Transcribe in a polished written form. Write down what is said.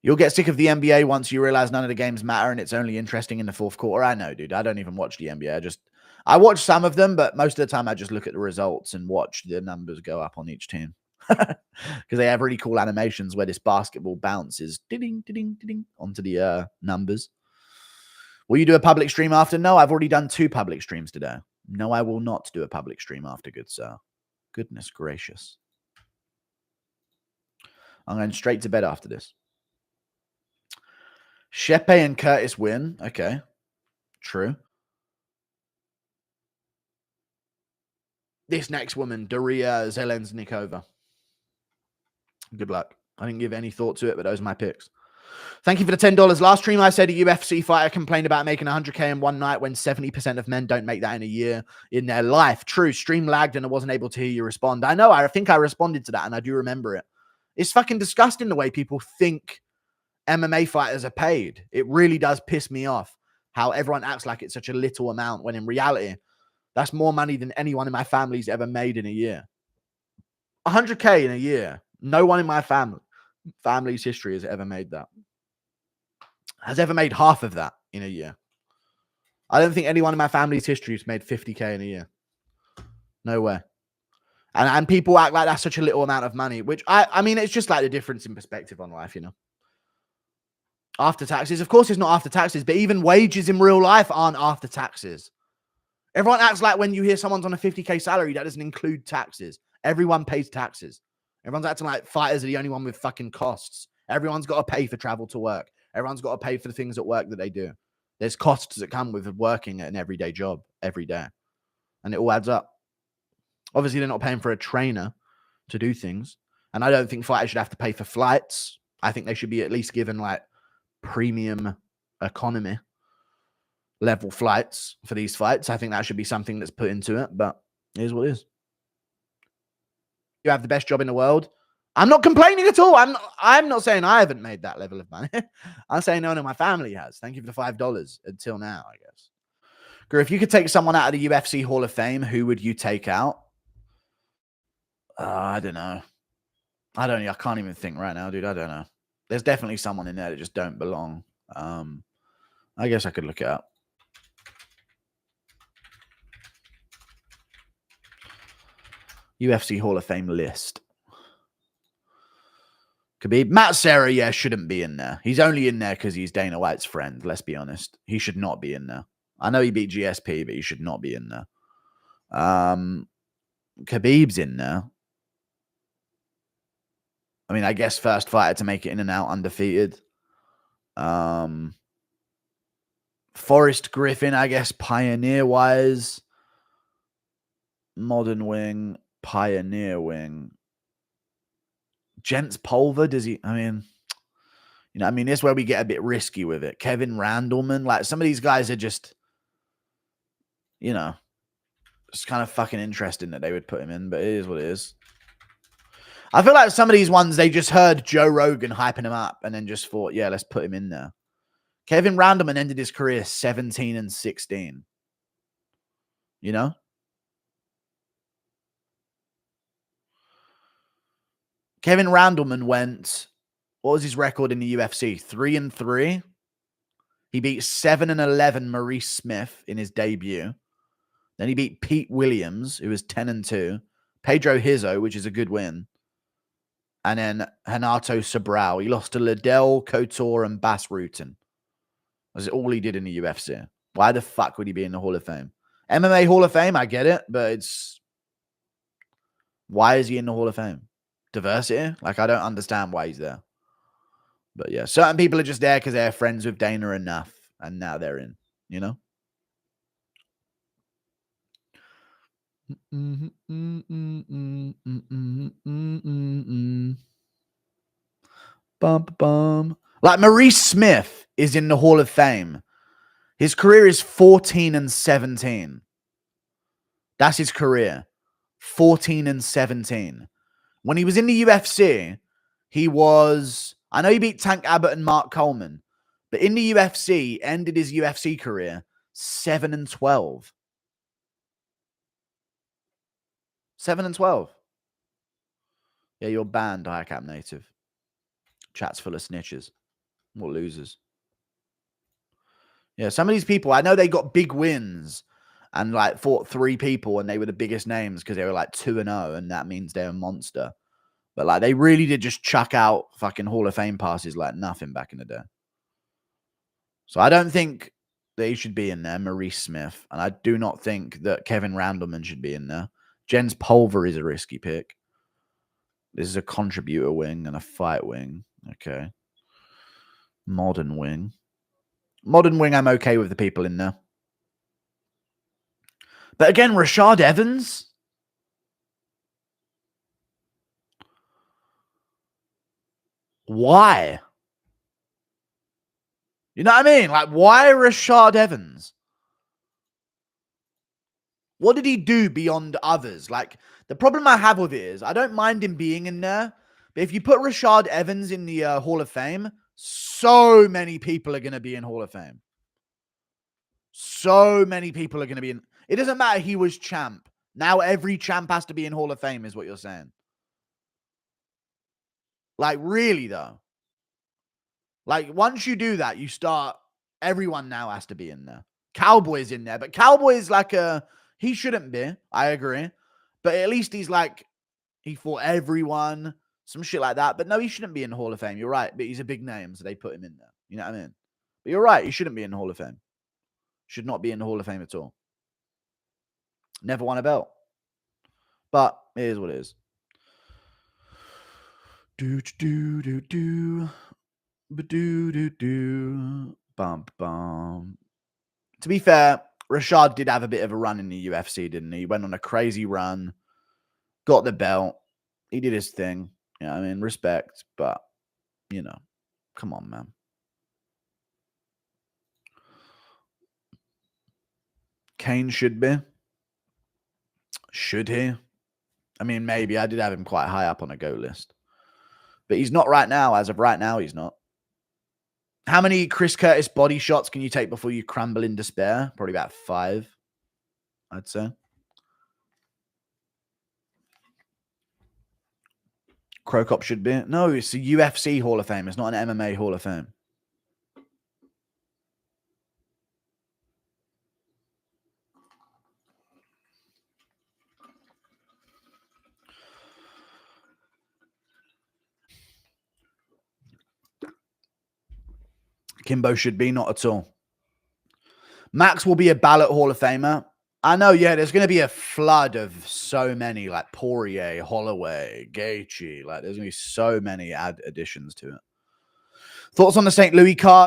You'll get sick of the NBA once you realize none of the games matter and it's only interesting in the fourth quarter. I know, dude. I don't even watch the NBA. I watch some of them, but most of the time I just look at the results and watch the numbers go up on each team. Because they have really cool animations where this basketball bounces ding, ding, ding, onto the numbers. Will you do a public stream after? No, I've already done 2 public streams today. No, I will not do a public stream after, good sir. Goodness gracious. I'm going straight to bed after this. Shepe and Curtis win. Okay. True. This next woman, Daria Zelensnikova. Good luck. I didn't give any thought to it, but those are my picks. Thank you for the $10. Last stream, I said a UFC fighter complained about making 100K in one night when 70% of men don't make that in a year in their life. True, stream lagged and I wasn't able to hear you respond. I know, I think I responded to that and I do remember it. It's fucking disgusting the way people think MMA fighters are paid. It really does piss me off how everyone acts like it's such a little amount when in reality, that's more money than anyone in my family's ever made in a year. 100K in a year. No one in my family's history has ever made that. Has ever made half of that in a year. I don't think anyone in my family's history has made 50K in a year. No way. And people act like that's such a little amount of money, which I mean, it's just like the difference in perspective on life, you know. After taxes, of course it's not after taxes, but even wages in real life aren't after taxes. Everyone acts like when you hear someone's on a 50K salary, that doesn't include taxes. Everyone pays taxes. Everyone's acting like fighters are the only one with fucking costs. Everyone's got to pay for travel to work. Everyone's got to pay for the things at work that they do. There's costs that come with working at an everyday job every day. And it all adds up. Obviously, they're not paying for a trainer to do things. And I don't think fighters should have to pay for flights. I think they should be at least given like premium economy level flights for these fights. I think that should be something that's put into it, but it is what it is. You have the best job in the world. I'm not complaining at all. I'm not saying I haven't made that level of money. I'm saying no one in my family has. Thank you for the $5 until now, I guess. Girl, if you could take someone out of the UFC Hall of Fame, who would you take out? I don't know. I can't even think right now, dude. I don't know. There's definitely someone in there that just don't belong. I guess I could look it up. UFC Hall of Fame list. Khabib. Matt Serra, yeah, shouldn't be in there. He's only in there because he's Dana White's friend, let's be honest. He should not be in there. I know he beat GSP, but he should not be in there. Khabib's in there. I mean, I guess first fighter to make it in and out undefeated. Forrest Griffin, I guess, pioneer-wise. Modern wing, pioneer wing. Gents Pulver, does he? I mean, you know, I mean, this is where we get a bit risky with it. Kevin Randleman, like some of these guys are just, you know, it's kind of fucking interesting that they would put him in, but it is what it is. I feel like some of these ones, they just heard Joe Rogan hyping him up and then just thought, yeah, let's put him in there. Kevin Randleman ended his career 17-16. You know? Kevin Randleman went, what was his record in the UFC? 3-3. He beat 7-11 Maurice Smith in his debut. Then he beat Pete Williams, who was 10-2. Pedro Hizzo, which is a good win. And then Renato Sobral. He lost to Liddell, Couture, and Bas Rutten. That's all he did in the UFC. Why the fuck would he be in the Hall of Fame? MMA Hall of Fame, I get it, but it's... Why is he in the Hall of Fame? Diversity? Like, I don't understand why he's there. But yeah, certain people are just there because they're friends with Dana enough, and now they're in, you know? Bum, bum. Like Maurice Smith is in the Hall of Fame. His career is 14-17. That's his career. 14-17. When he was in the UFC, he was... I know he beat Tank Abbott and Mark Coleman, but in the UFC, ended his UFC career 7-12. 7-12. Yeah, you're banned, High Cap Native. Chat's full of snitches. What losers? Yeah, some of these people, I know they got big wins and like fought 3 people and they were the biggest names because they were like 2-0, and that means they're a monster. But like they really did just chuck out fucking Hall of Fame passes like nothing back in the day. So I don't think they should be in there, Maurice Smith. And I do not think that Kevin Randleman should be in there. Jens Pulver is a risky pick. This is a contributor wing and a fight wing. Okay. Modern wing. Modern wing, I'm okay with the people in there. But again, Rashad Evans. Why? You know what I mean? Like, why Rashad Evans? What did he do beyond others? Like, the problem I have with it is I don't mind him being in there, but if you put Rashad Evans in the Hall of Fame, so many people are going to be in Hall of Fame. So many people are going to be in. It doesn't matter he was champ. Now every champ has to be in Hall of Fame is what you're saying. Like, really, though? Like, once you do that, you start, everyone now has to be in there. Cowboy's in there, but Cowboy's like he shouldn't be. I agree. But at least he's like, he fought everyone, some shit like that. But no, he shouldn't be in the Hall of Fame. You're right. But he's a big name, so they put him in there. You know what I mean? But you're right. He shouldn't be in the Hall of Fame. Should not be in the Hall of Fame at all. Never won a belt. But it is what it is. Bump, bump. To be fair, Rashad did have a bit of a run in the UFC, didn't he? He went on a crazy run, got the belt. He did his thing. You know what I mean? Respect, but, you know, come on, man. Kane should be. Should he? I mean, maybe. I did have him quite high up on a GOAT list. But he's not right now. As of right now, he's not. How many Chris Curtis body shots can you take before you crumble in despair? Probably about 5, I'd say. Crocop should be. No, it's a UFC Hall of Fame. It's not an MMA Hall of Fame. Kimbo should be, not at all. Max will be a ballot Hall of Famer. I know, yeah, there's going to be a flood of so many, like Poirier, Holloway, Gaethje. Like, there's going to be so many additions to it. Thoughts on the St. Louis card?